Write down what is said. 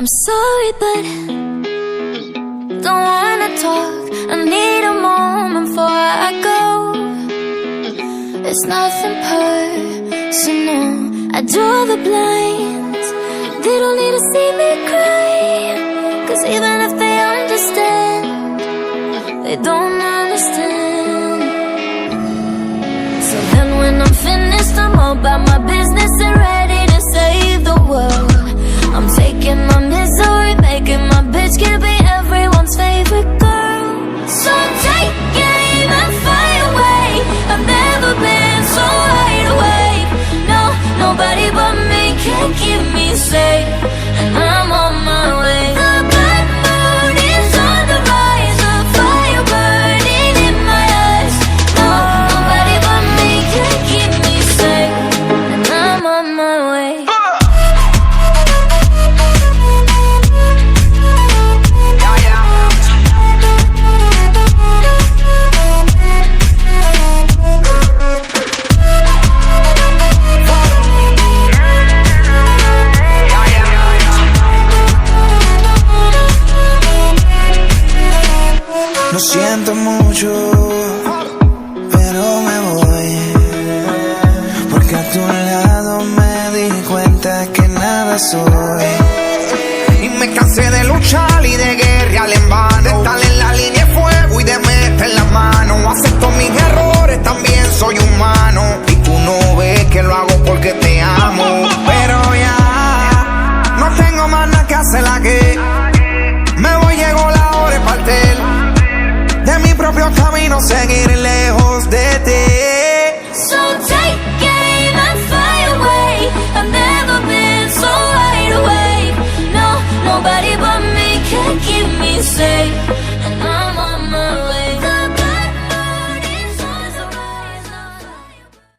I'm sorry, but don't wanna talk. I need a moment before I go. It's nothing personal. I draw the blinds. They don't need to see me cry. 'Cause even if they understand, they don't understand. So then when I'm finished, I'm all about my business and ready to save the world. I'm taking my misery, making my bitch can be everyone's favorite girl. So take aim and fly away. I've never been so wide awake. No, nobody but me can keep me safe. And I'm on my way. The bad mood is on the rise, a fire burning in my eyes. No, nobody but me can keep me safe. And I'm on my way. Lo siento mucho, pero me voy, porque a tu lado me di cuenta que nada soy. Y me cansé de luchar y de guerrear en vano, de estar en la línea de fuego y de meter la mano. Acepto mis errores, también soy humano, y tú no ves que lo hago porque te amo. Pero ya no tengo más nada que hacer, la que me voy, llegó la hora de partir de mi propio camino, seguir lejos de ti. So take aim and fly away. I've never been so wide awake. No, nobody but me can keep me safe.